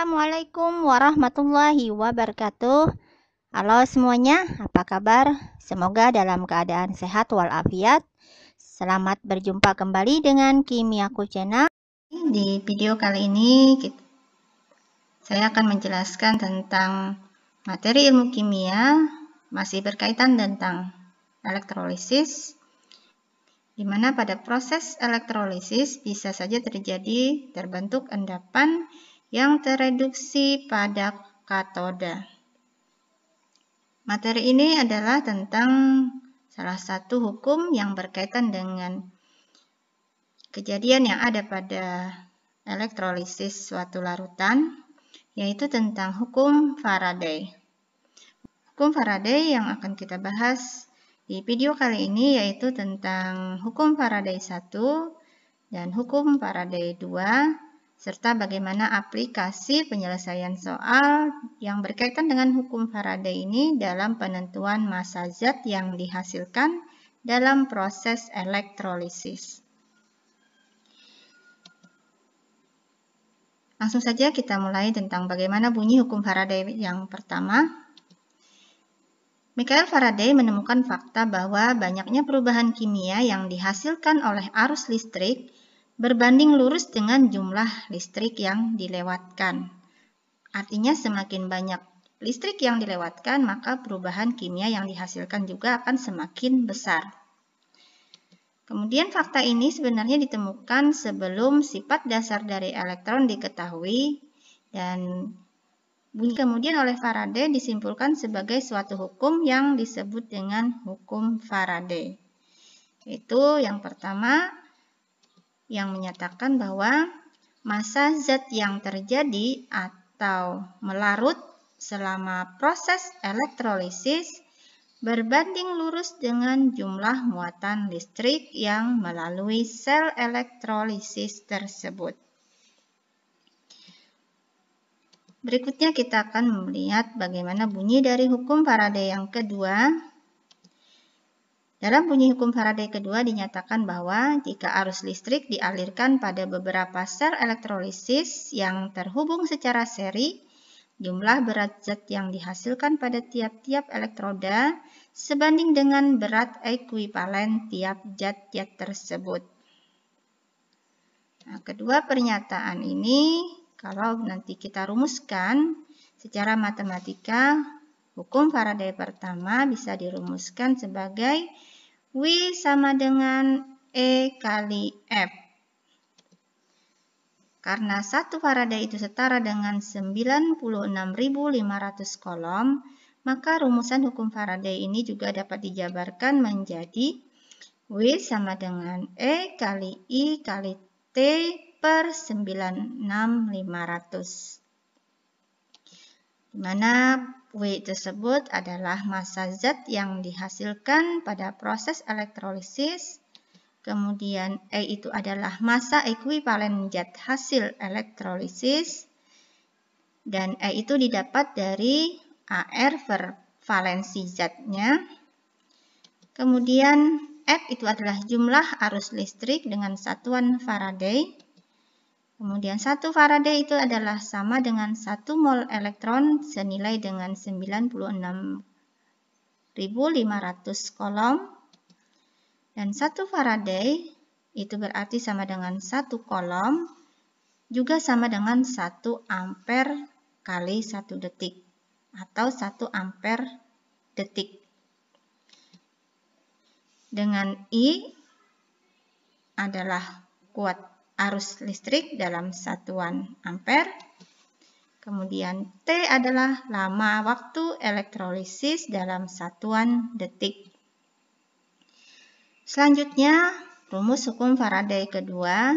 Assalamualaikum warahmatullahi wabarakatuh. Halo semuanya, apa kabar? Semoga dalam keadaan sehat walafiat. Selamat berjumpa kembali dengan Kimiaku Channel. Di video kali ini saya akan menjelaskan tentang materi ilmu kimia, masih berkaitan tentang elektrolisis, di mana pada proses elektrolisis bisa saja terbentuk endapan yang tereduksi pada katoda. Materi ini adalah tentang salah satu hukum yang berkaitan dengan kejadian yang ada pada elektrolisis suatu larutan, yaitu tentang hukum Faraday. Hukum Faraday yang akan kita bahas di video kali ini yaitu tentang hukum Faraday 1 dan hukum Faraday 2, serta bagaimana aplikasi penyelesaian soal yang berkaitan dengan hukum Faraday ini dalam penentuan massa zat yang dihasilkan dalam proses elektrolisis. Langsung saja kita mulai tentang bagaimana bunyi hukum Faraday yang pertama. Michael Faraday menemukan fakta bahwa banyaknya perubahan kimia yang dihasilkan oleh arus listrik berbanding lurus dengan jumlah listrik yang dilewatkan. Artinya semakin banyak listrik yang dilewatkan, maka perubahan kimia yang dihasilkan juga akan semakin besar. Kemudian fakta ini sebenarnya ditemukan sebelum sifat dasar dari elektron diketahui, dan kemudian oleh Faraday disimpulkan sebagai suatu hukum yang disebut dengan hukum Faraday. Itu yang pertama, yang menyatakan bahwa massa zat yang terjadi atau melarut selama proses elektrolisis berbanding lurus dengan jumlah muatan listrik yang melalui sel elektrolisis tersebut. Berikutnya kita akan melihat bagaimana bunyi dari hukum Faraday yang kedua. Dalam bunyi hukum Faraday kedua dinyatakan bahwa jika arus listrik dialirkan pada beberapa sel elektrolisis yang terhubung secara seri, jumlah berat zat yang dihasilkan pada tiap-tiap elektroda sebanding dengan berat ekuivalen tiap zat-zat tersebut. Nah, kedua pernyataan ini kalau nanti kita rumuskan secara matematika, hukum Faraday pertama bisa dirumuskan sebagai W sama dengan E kali F. Karena 1 Faraday itu setara dengan 96.500 kolom, maka rumusan hukum Faraday ini juga dapat dijabarkan menjadi W sama dengan E kali I kali T per 96.500. Di mana W tersebut adalah massa zat yang dihasilkan pada proses elektrolisis, kemudian E itu adalah massa ekuivalen zat hasil elektrolisis, dan E itu didapat dari AR per valensi zatnya. Kemudian F itu adalah jumlah arus listrik dengan satuan Faraday. Kemudian 1 Faraday itu adalah sama dengan 1 mol elektron senilai dengan 96.500 kolom. Dan 1 Faraday itu berarti sama dengan 1 kolom, juga sama dengan 1 ampere kali 1 detik, atau 1 ampere detik. Dengan I adalah kuat arus listrik dalam satuan ampere. Kemudian T adalah lama waktu elektrolisis dalam satuan detik. Selanjutnya, rumus hukum Faraday kedua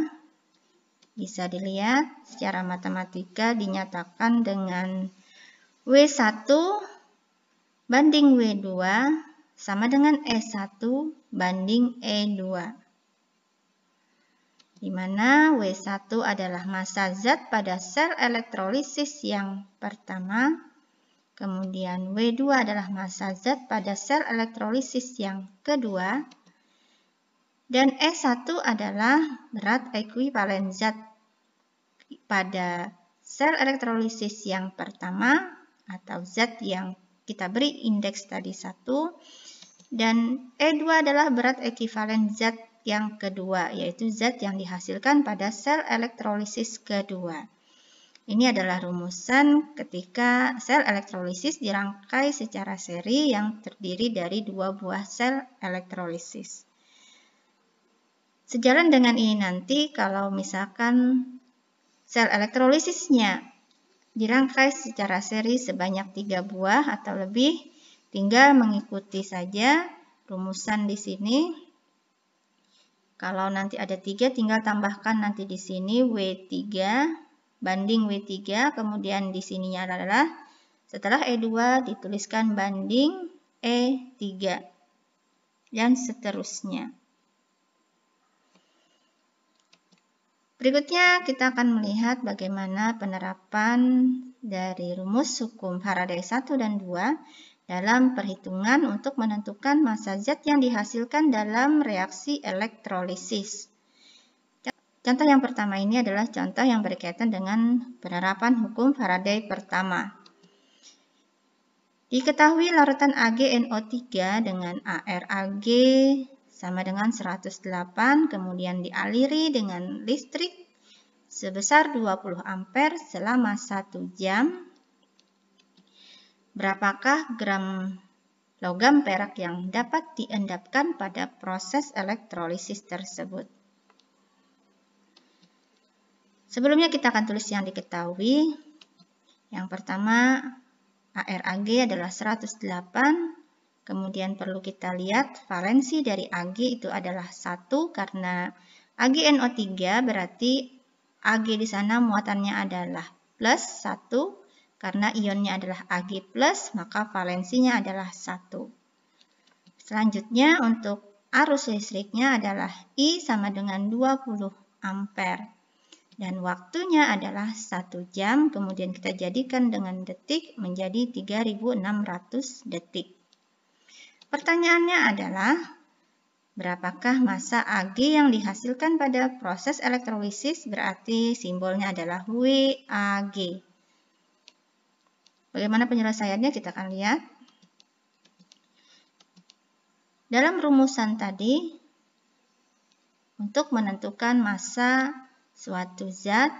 bisa dilihat secara matematika dinyatakan dengan W1 banding W2 sama dengan E1 banding E2. Di mana W1 adalah massa zat pada sel elektrolisis yang pertama, kemudian W2 adalah massa zat pada sel elektrolisis yang kedua, dan E1 adalah berat ekuivalen zat pada sel elektrolisis yang pertama atau zat yang kita beri indeks tadi 1, dan E2 adalah berat ekivalen zat yang kedua, yaitu zat yang dihasilkan pada sel elektrolisis kedua. Ini adalah rumusan ketika sel elektrolisis dirangkai secara seri yang terdiri dari 2 buah sel elektrolisis. Sejalan dengan ini nanti, kalau misalkan sel elektrolisisnya dirangkai secara seri sebanyak 3 buah atau lebih, tinggal mengikuti saja rumusan di sini. Kalau nanti ada 3, tinggal tambahkan nanti di sini W3 banding W3, kemudian di sininya adalah setelah E2 dituliskan banding E3 dan seterusnya. Berikutnya kita akan melihat bagaimana penerapan dari rumus hukum Faraday 1 dan 2 dalam perhitungan untuk menentukan massa zat yang dihasilkan dalam reaksi elektrolisis. Contoh yang pertama ini adalah contoh yang berkaitan dengan penerapan hukum Faraday pertama. Diketahui larutan AgNO3 dengan ArAg sama dengan 108, kemudian dialiri dengan listrik sebesar 20 ampere selama 1 jam. Berapakah gram logam perak yang dapat diendapkan pada proses elektrolisis tersebut? Sebelumnya kita akan tulis yang diketahui. Yang pertama, ArAg adalah 108. Kemudian perlu kita lihat valensi dari Ag itu adalah 1 karena AgNO3 berarti Ag di sana muatannya adalah plus 1. Karena ionnya adalah Ag+, maka valensinya adalah 1. Selanjutnya untuk arus listriknya adalah I sama dengan 20 ampere. Dan waktunya adalah 1 jam, kemudian kita jadikan dengan detik menjadi 3600 detik. Pertanyaannya adalah, berapakah massa Ag yang dihasilkan pada proses elektrolisis? Berarti simbolnya adalah WAG. Bagaimana penyelesaiannya kita akan lihat. Dalam rumusan tadi, untuk menentukan massa suatu zat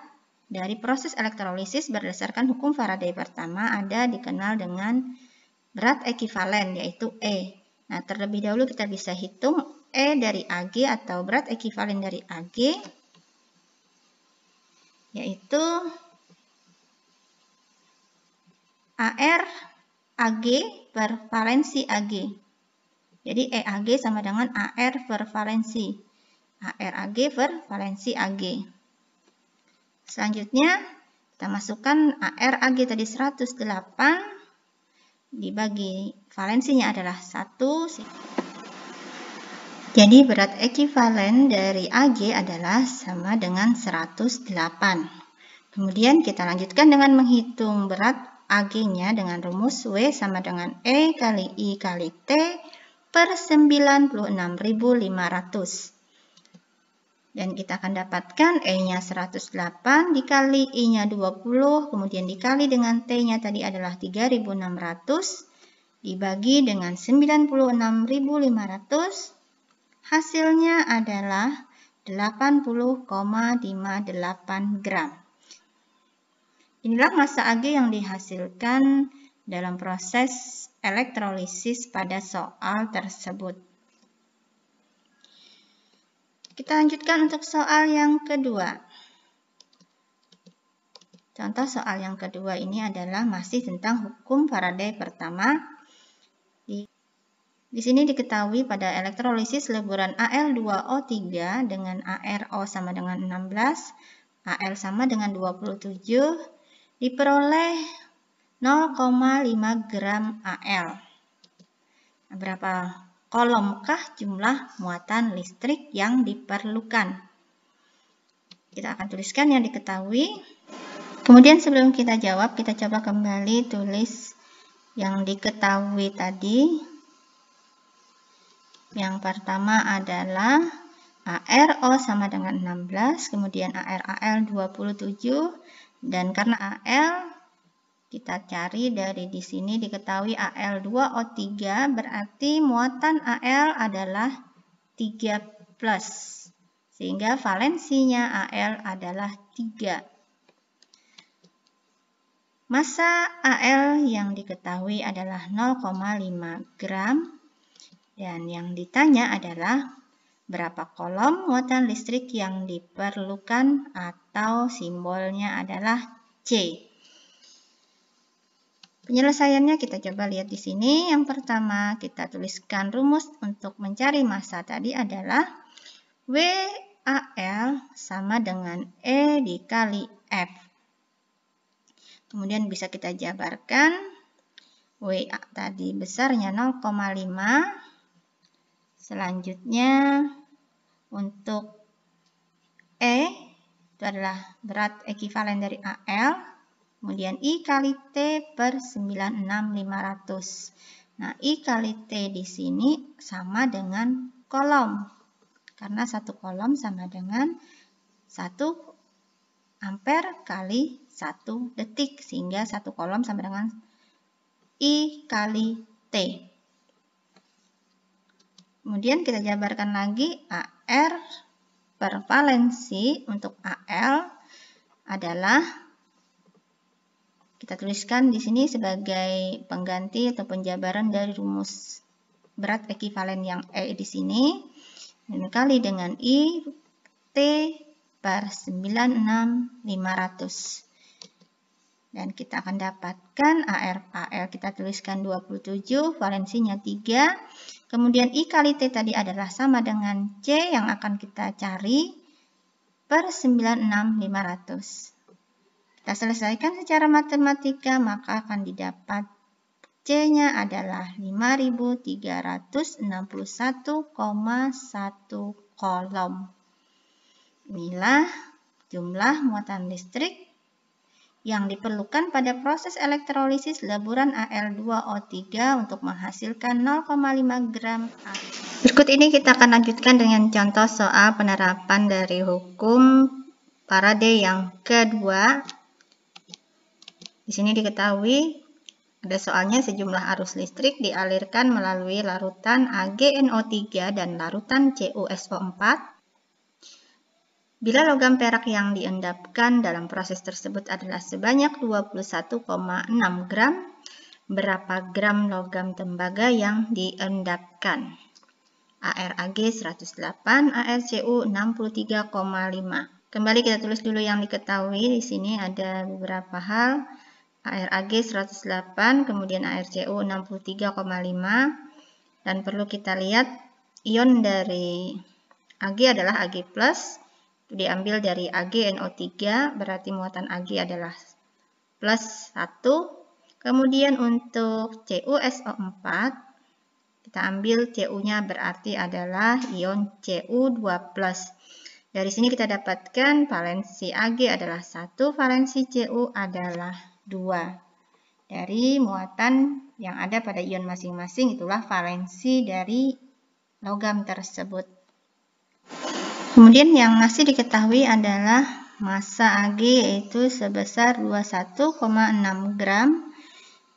dari proses elektrolisis berdasarkan hukum Faraday pertama ada dikenal dengan berat ekivalen, yaitu E. Nah, terlebih dahulu kita bisa hitung E dari Ag atau berat ekivalen dari Ag, yaitu ArAg per valensi Ag. Jadi EAg sama dengan Ar per valensi. ArAg per valensi Ag. Selanjutnya kita masukkan ArAg tadi 108 dibagi valensinya adalah 1. Jadi berat ekivalen dari Ag adalah sama dengan 108. Kemudian kita lanjutkan dengan menghitung berat Ag-nya dengan rumus W sama dengan E kali I kali T per 96.500. Dan kita akan dapatkan E-nya 108 dikali I-nya 20, kemudian dikali dengan T-nya tadi adalah 3.600, dibagi dengan 96.500, hasilnya adalah 80,58 gram. Inilah massa Ag yang dihasilkan dalam proses elektrolisis pada soal tersebut. Kita lanjutkan untuk soal yang kedua. Contoh soal yang kedua ini adalah masih tentang hukum Faraday pertama. Di sini diketahui pada elektrolisis leburan Al2O3 dengan ArO sama dengan 16, Al sama dengan 27, diperoleh 0,5 gram Al. Nah, berapa kolomkah jumlah muatan listrik yang diperlukan? Kita akan tuliskan yang diketahui. Kemudian sebelum kita jawab, kita coba kembali tulis yang diketahui tadi. Yang pertama adalah ArO sama dengan 16, kemudian ArAl 27, Dan karena AL, kita cari dari di sini diketahui Al2O3, berarti muatan Al adalah 3+. Sehingga valensinya Al adalah 3. Massa Al yang diketahui adalah 0,5 gram. Dan yang ditanya adalah berapa kolom muatan listrik yang diperlukan, atau simbolnya adalah C. Penyelesaiannya kita coba lihat di sini. Yang pertama kita tuliskan rumus untuk mencari massa tadi adalah WAL sama dengan E dikali F. Kemudian bisa kita jabarkan. WA tadi besarnya 0,5. Selanjutnya untuk E itu adalah berat ekivalen dari AL, kemudian I kali T per 96.500. Nah, I kali T di sini sama dengan kolom, karena satu kolom sama dengan 1 ampere kali 1 detik, sehingga satu kolom sama dengan I kali T. Kemudian kita jabarkan lagi AR per valensi untuk AL adalah, kita tuliskan di sini sebagai pengganti atau penjabaran dari rumus berat ekivalen yang E di sini, dikali dengan I T per 96.500. Dan kita akan dapatkan AL kita tuliskan 27, valensinya 3. Kemudian I kali T tadi adalah sama dengan C yang akan kita cari per 96.500. Kita selesaikan secara matematika, maka akan didapat C-nya adalah 5.361,1 kolom. Inilah jumlah muatan listrik yang diperlukan pada proses elektrolisis leburan Al2O3 untuk menghasilkan 0,5 gram air. Berikut ini kita akan lanjutkan dengan contoh soal penerapan dari hukum Faraday yang kedua. Di sini diketahui ada soalnya sejumlah arus listrik dialirkan melalui larutan AgNO3 dan larutan CuSO4. Bila logam perak yang diendapkan dalam proses tersebut adalah sebanyak 21,6 gram, berapa gram logam tembaga yang diendapkan? ArAg 108, ArCu 63,5. Kembali kita tulis dulu yang diketahui. Di sini ada beberapa hal. ArAg 108, kemudian ArCu 63,5. Dan perlu kita lihat ion dari Ag adalah Ag+. Diambil dari AgNO3, berarti muatan Ag adalah plus 1. Kemudian untuk CuSO4, kita ambil Cu-nya berarti adalah ion Cu2+. Dari sini kita dapatkan valensi Ag adalah 1, valensi Cu adalah 2. Dari muatan yang ada pada ion masing-masing, itulah valensi dari logam tersebut. Kemudian yang masih diketahui adalah massa Ag yaitu sebesar 21,6 gram.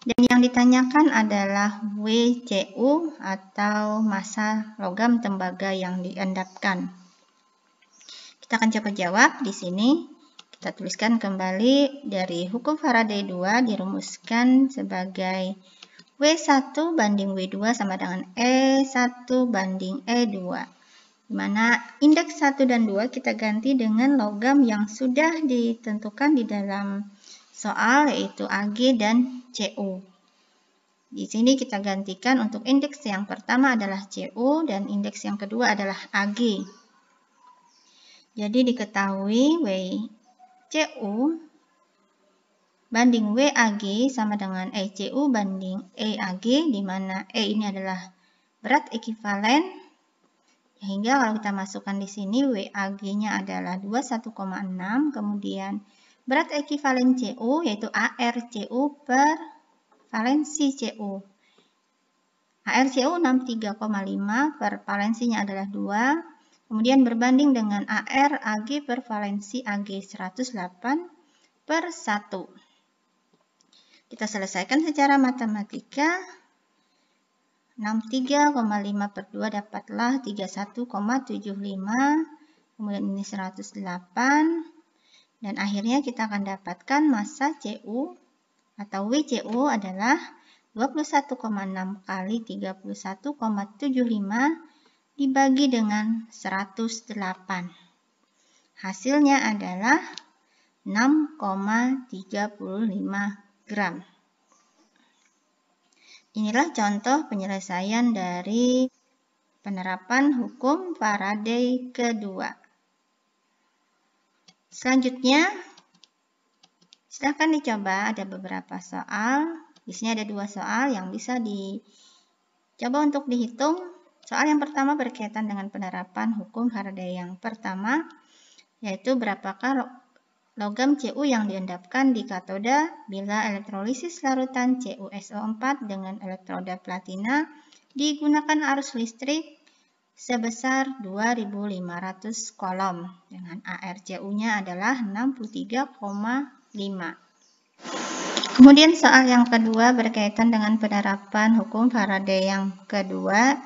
Dan yang ditanyakan adalah WCu atau massa logam tembaga yang diendapkan. Kita akan coba jawab di sini. Kita tuliskan kembali dari hukum Faraday 2 dirumuskan sebagai W1 banding W2 sama dengan E1 banding E2. Di mana indeks 1 dan 2 kita ganti dengan logam yang sudah ditentukan di dalam soal, yaitu Ag dan Cu. Di sini kita gantikan untuk indeks yang pertama adalah Cu dan indeks yang kedua adalah Ag. Jadi diketahui WCu banding WAg sama dengan ECu banding EAg, di mana E ini adalah berat ekivalen. Sehingga kalau kita masukkan di sini WAg-nya adalah 21,6, kemudian berat ekivalen Cu yaitu ArCu per valensi Cu. ArCu 63,5 per valensinya adalah 2, kemudian berbanding dengan ArAg per valensi Ag 108, per 1. Kita selesaikan secara matematika. 63,5 per 2 dapatlah 31,75. Kemudian ini 108. Dan akhirnya kita akan dapatkan massa CU atau WCU adalah 21,6 kali 31,75 dibagi dengan 108. Hasilnya adalah 6,35 gram. Inilah contoh penyelesaian dari penerapan hukum Faraday kedua. Selanjutnya, silahkan dicoba, ada beberapa soal. Di sini ada 2 soal yang bisa dicoba untuk dihitung. Soal yang pertama berkaitan dengan penerapan hukum Faraday yang pertama, yaitu berapakah logam Cu yang diendapkan di katoda bila elektrolisis larutan CuSO4 dengan elektroda platina digunakan arus listrik sebesar 2500 kolom dengan ARCU-nya adalah 63,5. Kemudian soal yang kedua berkaitan dengan penerapan hukum Faraday yang kedua.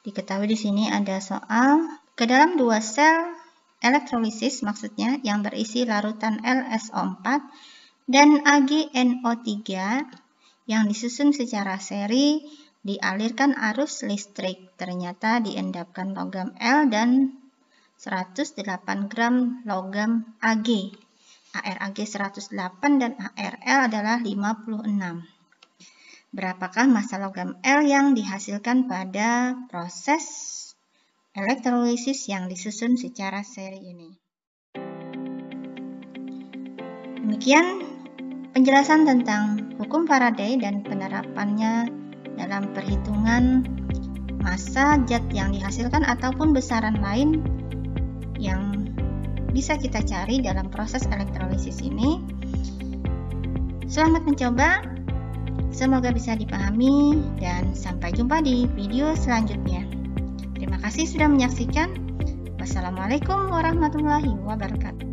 Diketahui di sini ada soal ke dalam 2 sel elektrolisis, maksudnya yang berisi larutan LSO4 dan AgNO3 yang disusun secara seri dialirkan arus listrik. Ternyata diendapkan logam L dan 108 gram logam Ag. ArAg 108 dan ArL adalah 56. Berapakah massa logam L yang dihasilkan pada proses elektrolisis yang disusun secara seri ini? Demikian penjelasan tentang hukum Faraday dan penerapannya dalam perhitungan massa zat yang dihasilkan ataupun besaran lain yang bisa kita cari dalam proses elektrolisis ini. Selamat mencoba, semoga bisa dipahami, dan sampai jumpa di video selanjutnya. Terima kasih sudah menyaksikan. Wassalamualaikum warahmatullahi wabarakatuh.